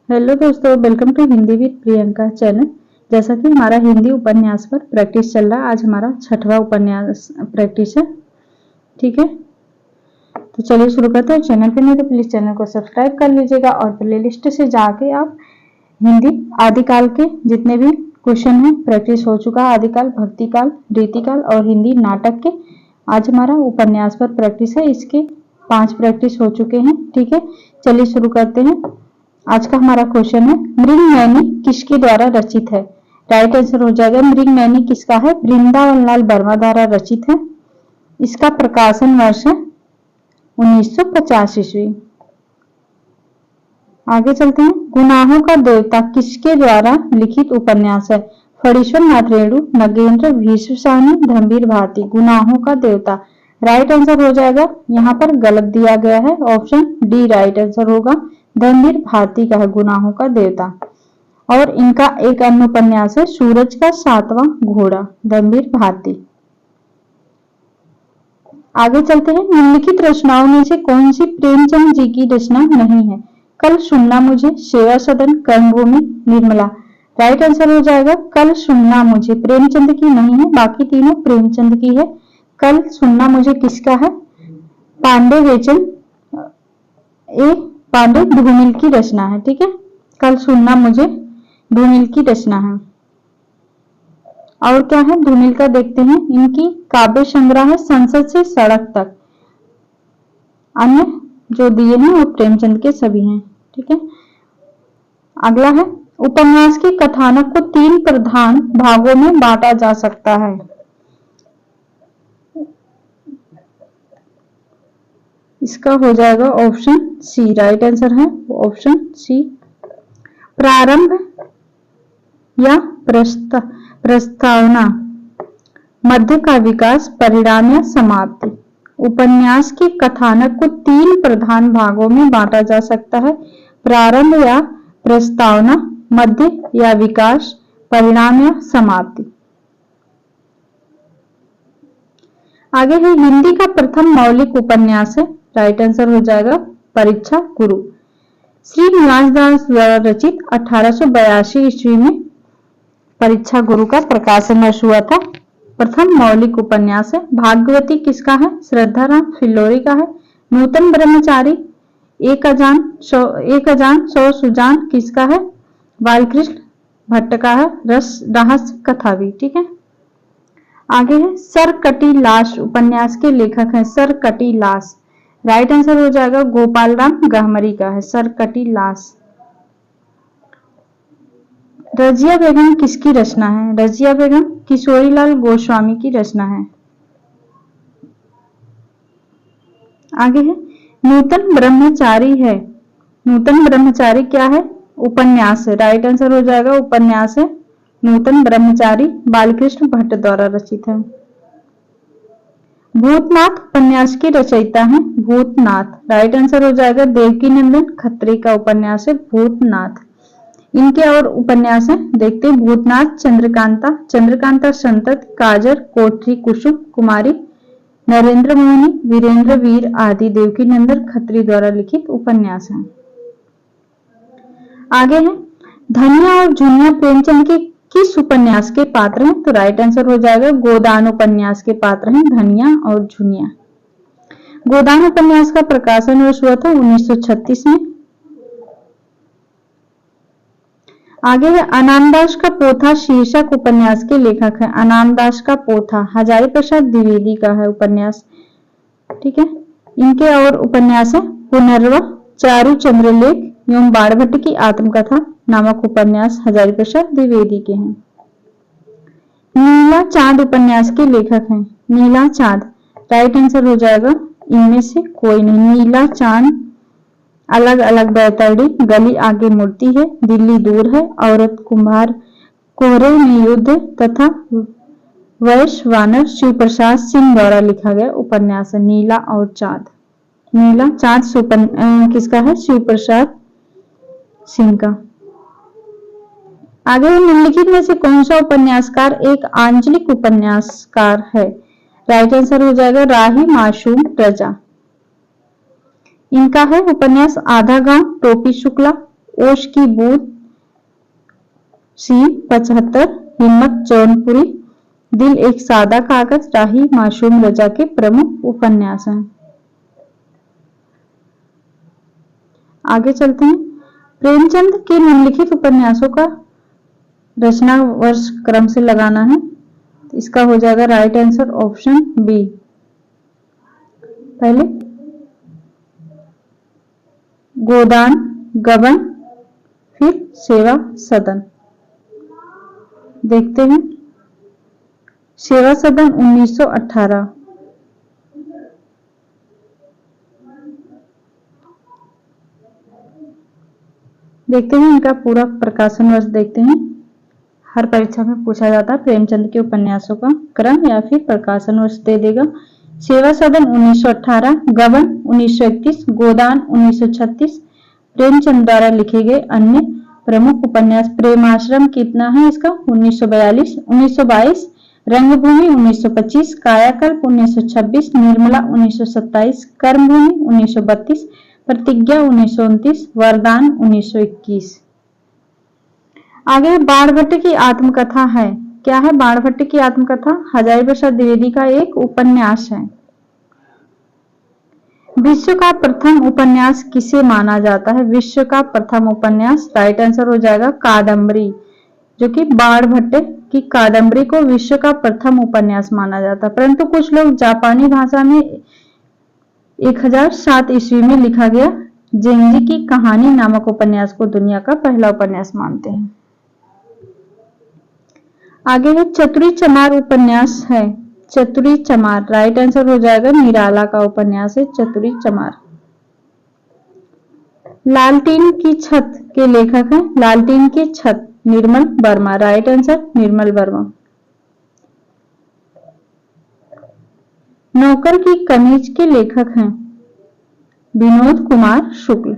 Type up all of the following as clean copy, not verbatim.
Hello दोस्तों, welcome to Hindi with Priyanka channel. जैसा कि हमारा हिंदी उपन्यास पर प्रैक्टिस चल रहा है, आज हमारा 6वां उपन्यास प्रैक्टिस है। ठीक है, तो चलिए शुरू करते हैं। चैनल पे नहीं तो प्लीज चैनल को सब्सक्राइब कर लीजिएगा और प्लेलिस्ट से जाके आप हिंदी आदिकाल के जितने भी क्वेश्चन हैं प्रैक्टिस हो चुका है, आदिकाल, भक्तिकाल, रीतिकाल और हिंदी नाटक के। आज हमारा उपन्यास पर प्रैक्टिस है, इसके 5 प्रैक्टिस हो चुके हैं। ठीक है, चलिए शुरू करते हैं। आज का हमारा क्वेश्चन है, मृगनयनी किसके द्वारा रचित है? राइट आंसर हो जाएगा मृगनयनी किसका है? वृंदावन लाल वर्मा द्वारा रचित है। इसका प्रकाशन वर्ष है 1950 ईस्वी। आगे चलते हैं। गुनाहों का देवता किसके द्वारा लिखित उपन्यास है? फणीश्वर नाथ रेणु, नगेंद्र भीष्मसानी, धर्मवीर भारती। गुनाहों का देवता राइट आंसर हो जाएगा। यहाँ पर गलत दिया गया है, ऑप्शन डी राइट आंसर होगा। धर्मवीर भारती का है गुनाहों का देवता। और इनका एक अन्य उपन्यास है सूरज का 7वां घोड़ा, धर्मवीर भारती। आगे चलते हैं। निम्नलिखित रचनाओं में से कौन सी प्रेमचंद जी की रचना नहीं है? कल सुनना मुझे, सेवा सदन, कर्मभूमि, निर्मला। राइट आंसर हो जाएगा कल सुनना मुझे प्रेमचंद की नहीं है, बाकी तीनों प्रेमचंद की है। कल सुनना मुझे किसका है? पांडे वेचन ए पांडे धूमिल की रचना है। ठीक है, कल सुनना मुझे धूमिल की रचना है। और क्या है धूमिल का देखते हैं। इनकी काव्य संग्रह है संसद से सड़क तक। अन्य जो दिए हैं वो प्रेमचंद के सभी हैं। ठीक है, अगला है, उपन्यास के कथानक को 3 प्रधान भागों में बांटा जा सकता है। इसका हो जाएगा ऑप्शन सी राइट आंसर है, ऑप्शन सी। प्रारंभ या प्रस्तावना, मध्य का विकास, परिणाम या समाप्ति। उपन्यास के कथानक को 3 प्रधान भागों में बांटा जा सकता है। प्रारंभ या प्रस्तावना, मध्य या विकास, परिणाम या समाप्ति। आगे है, हिंदी का प्रथम मौलिक उपन्यास है। राइट आंसर हो जाएगा परीक्षा गुरु। श्री निवास दास द्वारा रचित 1882 ईस्वी में परीक्षा गुरु का प्रकाशन वर्ष हुआ था। प्रथम मौलिक उपन्यास है। भाग्यवती किसका है? श्रद्धाराम फिल्लोरी का है। नूतन ब्रह्मचारी, एक अजान सौ सुजान किसका है? बालकृष्ण भट्ट का है। रहस्य कथा भी। ठीक है, आगे है, सरकटी लाश उपन्यास के लेखक हैं। सरकटी लाश राइट आंसर हो जाएगा गोपाल राम गहमरी का है सरकटी लाश। रजिया बेगम किसकी रचना है? रजिया बेगम किशोरीलाल गोस्वामी की रचना है। आगे है, नूतन ब्रह्मचारी है। नूतन ब्रह्मचारी क्या है? उपन्यास है। राइट आंसर हो जाएगा उपन्यास है नूतन ब्रह्मचारी, बालकृष्ण भट्ट द्वारा रचित है। भूतनाथ उपन्यास की रचयिता है। भूतनाथ राइट आंसर हो जाएगा देवकीनंदन खत्री का उपन्यास है भूतनाथ। इनके और उपन्यास है देखते हैं। भूतनाथ, चंद्रकांता, चंद्रकांता संतत, काजर, कोठरी कुसुम कुमारी, नरेंद्र मोहिनी, वीरेंद्र वीर आदि देवकीनंदन खत्री द्वारा लिखित उपन्यास है। आगे है, धनिया और झुनिया प्रेमचंद के किस उपन्यास के पात्र हैं? तो राइट आंसर हो जाएगा गोदान उपन्यास के पात्र हैं धनिया और झुनिया। गोदान उपन्यास का प्रकाशन वर्ष हुआ था 1936 में। आगे है, अनामदास का पोथा शीर्षक उपन्यास के लेखक है। अनामदास का पोथा हजारी प्रसाद द्विवेदी का है उपन्यास। ठीक है, इनके और उपन्यास है पुनर्वा, चारु चंद्रलेख एवं बाणभट्ट की आत्मकथा नामक उपन्यास हजारी प्रसाद द्विवेदी के हैं। नीला चांद उपन्यास के लेखक हैं। नीला चांद राइट आंसर हो जाएगा इनमें से कोई नहीं। नीला चांद, अलग अलग बैतरणी, गली आगे मुड़ती है, दिल्ली दूर है, औरत कुम्हार, कोहरे में युद्ध तथा वैश्वानर शिव प्रसाद सिंह द्वारा लिखा गया उपन्यास है नीला और चांद। नीला चांद किसका है? शिव प्रसाद सिंह का। आगे निम्नलिखित में से कौन सा उपन्यासकार एक आंचलिक उपन्यासकार है? राइट आंसर हो जाएगा राही मासूम रजा। इनका है उपन्यास आधा गांव, टोपी शुक्ला, ओश की बूंद, सी 75, हिम्मत जौनपुरी, दिल एक सादा कागज, राही मासूम रजा के प्रमुख उपन्यास हैं। आगे चलते हैं। प्रेमचंद के निम्नलिखित उपन्यासों का रचना वर्ष क्रम से लगाना है। इसका हो जाएगा राइट आंसर ऑप्शन बी। पहले गोदान, गबन, फिर सेवा सदन। देखते हैं। सेवा सदन 1918, देखते हैं इनका पूरा प्रकाशन वर्ष। देखते हैं, हर परीक्षा में पूछा जाता है प्रेमचंद के उपन्यासों का क्रम या फिर प्रकाशन वर्ष दे देगा। सेवा सदन 1918, गबन 1931, गोदान 1936। प्रेमचंद द्वारा लिखे गए अन्य प्रमुख उपन्यास, प्रेमाश्रम कितना है इसका 1922, रंगभूमि 1925, कायाकल्प 1926, निर्मला 1927, कर्मभूमि 1932, प्रतिज्ञा 1929, वरदान 1921। आगे बाणभट्ट की आत्मकथा है। क्या है बाणभट्ट की आत्मकथा? हजारी प्रसाद द्विवेदी का एक उपन्यास है। विश्व का प्रथम उपन्यास किसे माना जाता है? विश्व का प्रथम उपन्यास, राइट आंसर हो जाएगा कादम्बरी, जो कि बाणभट्ट की कादम्बरी को विश्व का प्रथम उपन्यास माना जाता है। परंतु कुछ लोग जापानी भाषा में 1007 ईस्वी में लिखा गया जेंजी की कहानी नामक उपन्यास को दुनिया का पहला उपन्यास मानते हैं। आगे है चतुरी चमार उपन्यास है। चतुरी चमार, राइट आंसर हो जाएगा निराला का उपन्यास है चतुरी चमार। लालटीन की छत के लेखक हैं लालटीन की छत, निर्मल वर्मा, राइट आंसर निर्मल वर्मा। नौकर की कमीज के लेखक हैं विनोद कुमार शुक्ल।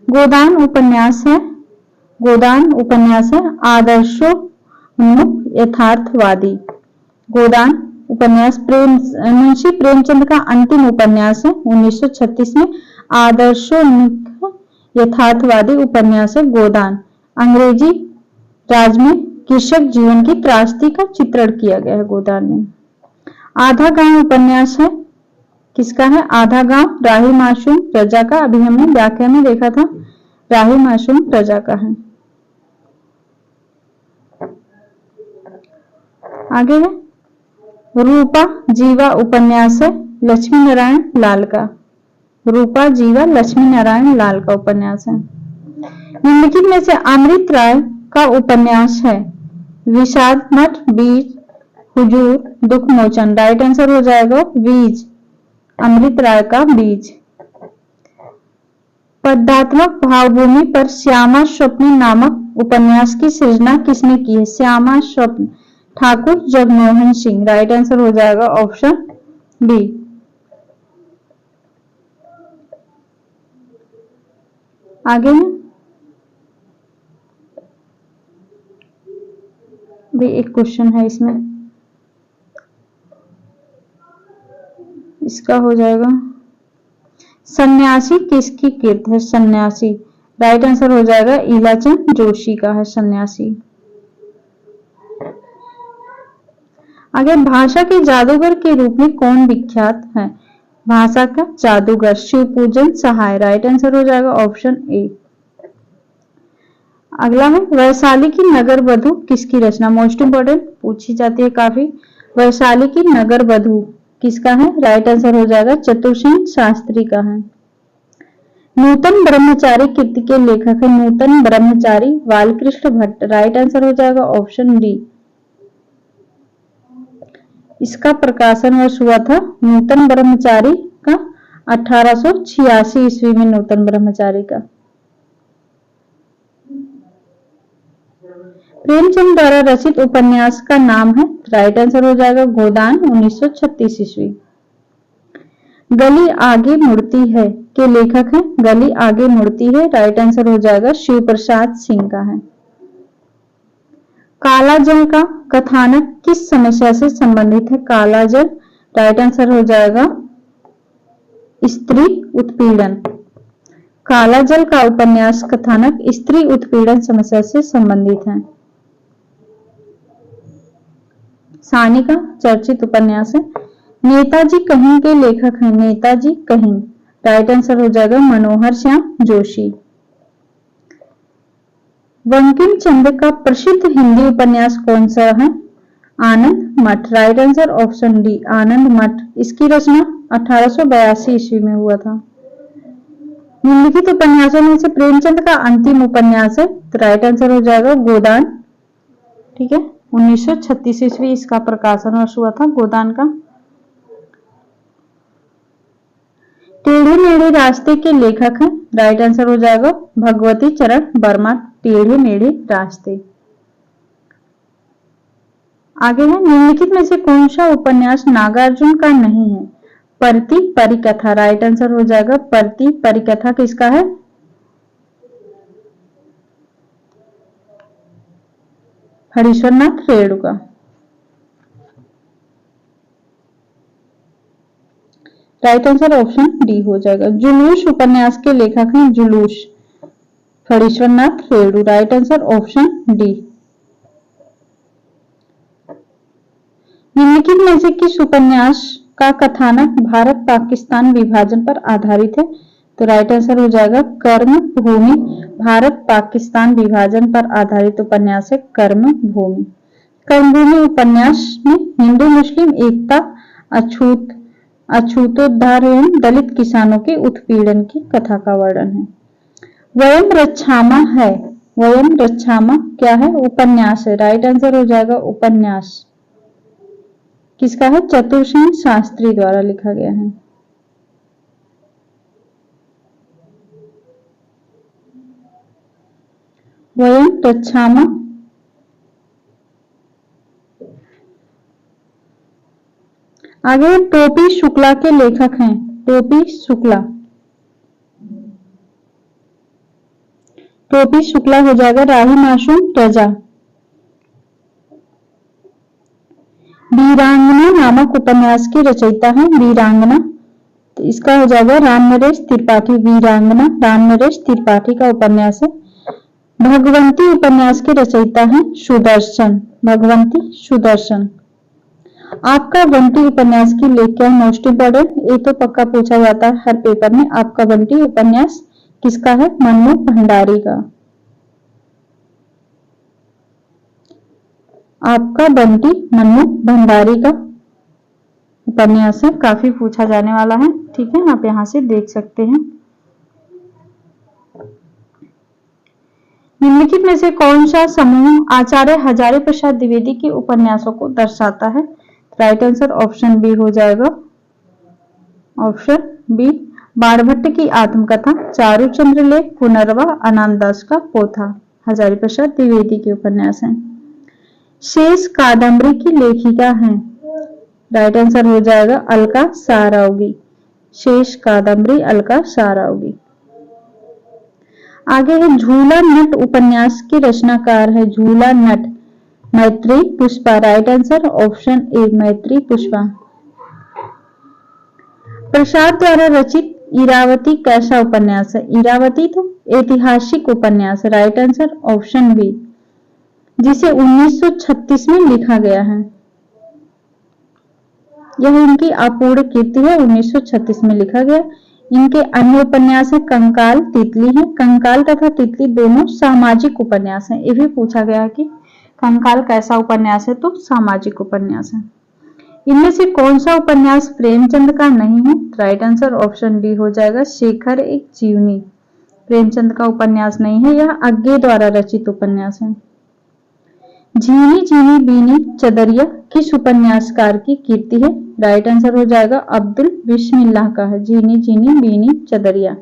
गोदान उपन्यास है आदर्शोन्मुख यथार्थवादी। गोदान उपन्यास मुंशी प्रेमचंद का अंतिम उपन्यास है 1936 में आदर्शोन्मुख यथार्थवादी उपन्यास है गोदान। अंग्रेजी राज में कृषक जीवन की त्रासदी का चित्रण किया गया है गोदान में। आधा गांव उपन्यास है, किसका है? आधा गांव, राही मासूम रजा का। अभी हमने व्याख्या में देखा था, राही मासूम रजा का है। आगे है रूपा जीवा उपन्यास है लक्ष्मी नारायण लाल का। रूपा जीवा लक्ष्मी नारायण लाल का उपन्यास है। निम्नलिखित में से अमृत राय का उपन्यास है विषाद मठ, बीज, हुजूर, दुख मोचन, राइट आंसर हो जाएगा बीज, अमृत राय का बीज। पदात्मक भावभूमि पर श्यामा स्वप्न नामक उपन्यास की सृजना किसने की है? श्यामा स्वप्न, ठाकुर जगमोहन सिंह, राइट आंसर हो जाएगा ऑप्शन बी। आगे में भी एक क्वेश्चन है इसमें, इसका हो जाएगा सन्यासी किसकी कृत है? सन्यासी, राइट आंसर हो जाएगा इलाचंद जोशी का है सन्यासी। आगे भाषा के जादूगर के रूप में कौन विख्यात है? भाषा का जादूगर शिवपूजन सहाय, राइट आंसर हो जाएगा ऑप्शन ए। अगला है वैशाली की नगर वधु किसकी रचना? मोस्ट इंपोर्टेंट पूछी जाती है काफी। वैशाली की नगर वधु किसका है? राइट आंसर हो जाएगा चतुरसेन शास्त्री का है। नूतन ब्रह्मचारी कृति के लेखक है नूतन ब्रह्मचारी बालकृष्ण भट्ट, राइट आंसर हो जाएगा ऑप्शन डी। इसका प्रकाशन वर्ष हुआ था नूतन ब्रह्मचारी का 1886 ईस्वी में नूतन ब्रह्मचारी का। प्रेमचंद द्वारा रचित उपन्यास का नाम है, राइट आंसर हो जाएगा गोदान 1936 ईस्वी। गली आगे मुड़ती है के लेखक हैं गली आगे मुड़ती है, राइट आंसर हो जाएगा शिव प्रसाद सिंह का है। काला जल का कथानक किस समस्या से संबंधित है? काला जल, राइट आंसर हो जाएगा स्त्री उत्पीड़न। काला जल का उपन्यास कथानक स्त्री उत्पीड़न समस्या से संबंधित है। सानी का चर्चित उपन्यास है। नेताजी कहीं के लेखक हैं नेताजी कहीं। राइट आंसर हो जाएगा मनोहर श्याम जोशी। बंकिम चंद्र का प्रसिद्ध हिंदी उपन्यास कौन सा है? आनंद मठ। राइट आंसर ऑप्शन डी आनंद मठ। इसकी रचना 1882 ईस्वी में हुआ था। निम्नलिखित उपन्यासों में से प्रेमचंद का अंतिम उपन्यास है, तो राइट आंसर हो जाएगा गोदान। ठीक है, 1936 ईस्वी इसका प्रकाशन वर्ष हुआ था गोदान का। टेढ़े मेढ़े रास्ते के लेखक हैं, राइट आंसर हो जाएगा भगवती चरण वर्मा। टेढ़े मेढ़े रास्ते। आगे है निम्नलिखित में से कौन सा उपन्यास नागार्जुन का नहीं है? परती परिकथा। राइट आंसर हो जाएगा परती परिकथा किसका है? हरीश्वरनाथ रेणु का। राइट आंसर ऑप्शन डी हो जाएगा। जुलूस उपन्यास के लेखक हैं Juloos Harishwarnath Renu. Right answer option D. निम्नलिखित में से किस उपन्यास का कथानक भारत पाकिस्तान विभाजन पर आधारित है? तो राइट आंसर हो जाएगा कर्म भूमि। भारत पाकिस्तान विभाजन पर आधारित उपन्यास है कर्म भूमि। कर्मभूमि उपन्यास में हिंदू मुस्लिम एकता, अछूतोद्धार एवं दलित किसानों के उत्पीड़न की कथा का वर्णन है। वयम रक्षामा है। वयम रक्षामा क्या है? उपन्यास है। राइट आंसर हो जाएगा उपन्यास किसका है? चतुर शास्त्री द्वारा लिखा गया है। वयम रक्षामा। आगे टोपी शुक्ला के लेखक हैं टोपी शुक्ला। टोपी शुक्ला हो जाएगा राही मासूम रजा। वीरांगना नामक उपन्यास की रचयिता है वीरांगना, तो इसका हो जाएगा राम नरेश त्रिपाठी। वीरांगना राम नरेश त्रिपाठी का उपन्यास है। भगवंती उपन्यास के रचयिता है सुदर्शन। भगवंती सुदर्शन। आपका बंटी उपन्यास की लेखक मोस्ट इंपोर्टेंट, ये तो पक्का पूछा जाता है हर पेपर में। आपका बंटी उपन्यास किसका है? मन्नू भंडारी का। आपका बंटी मन्नू भंडारी का उपन्यास है, काफी पूछा जाने वाला है। ठीक है, आप यहां से देख सकते हैं। निम्नलिखित में से कौन सा समूह आचार्य हजारी प्रसाद द्विवेदी के उपन्यासों को दर्शाता है? राइट आंसर ऑप्शन बी हो जाएगा ऑप्शन बी बाणभट्ट की आत्मकथा, चारुचंद्र लेख, पुनर्वा, आनंददास का पोथा हजारी प्रसाद द्विवेदी के उपन्यास हैं। शेष कादम्बरी की लेखिका हैं, राइट आंसर हो जाएगा अलका सारावगी। शेष कादम्बरी अलका सारावगी। आगे है झूला नट उपन्यास की रचनाकार है झूला नट मैत्री Pushpa. Right answer option A मैत्री पुष्पा। प्रसाद द्वारा रचित इरावती कैसा उपन्यास है? इरावती तो ऐतिहासिक उपन्यास है। राइट आंसर ऑप्शन बी, जिसे 1936 में लिखा गया है। यह इनकी अपूर्ण कीर्ति है, 1936 में लिखा गया। इनके अन्य उपन्यास है कंकाल तितली है। कंकाल तथा तितली दोनों सामाजिक उपन्यास हैं। ये भी पूछा गया कि कंकाल कैसा उपन्यास है, तो सामाजिक उपन्यास है। इनमें से कौन सा उपन्यास प्रेमचंद का नहीं है? राइट आंसर ऑप्शन डी हो जाएगा शेखर एक जीवनी। प्रेमचंद का उपन्यास नहीं है, यह अज्ञे द्वारा रचित उपन्यास है। झीनी झीनी बीनी चदरिया किस उपन्यासकार की कीर्ति है? राइट आंसर हो जाएगा अब्दुल बिस्मिल्लाह का है झीनी झीनी बीनी चदरिया।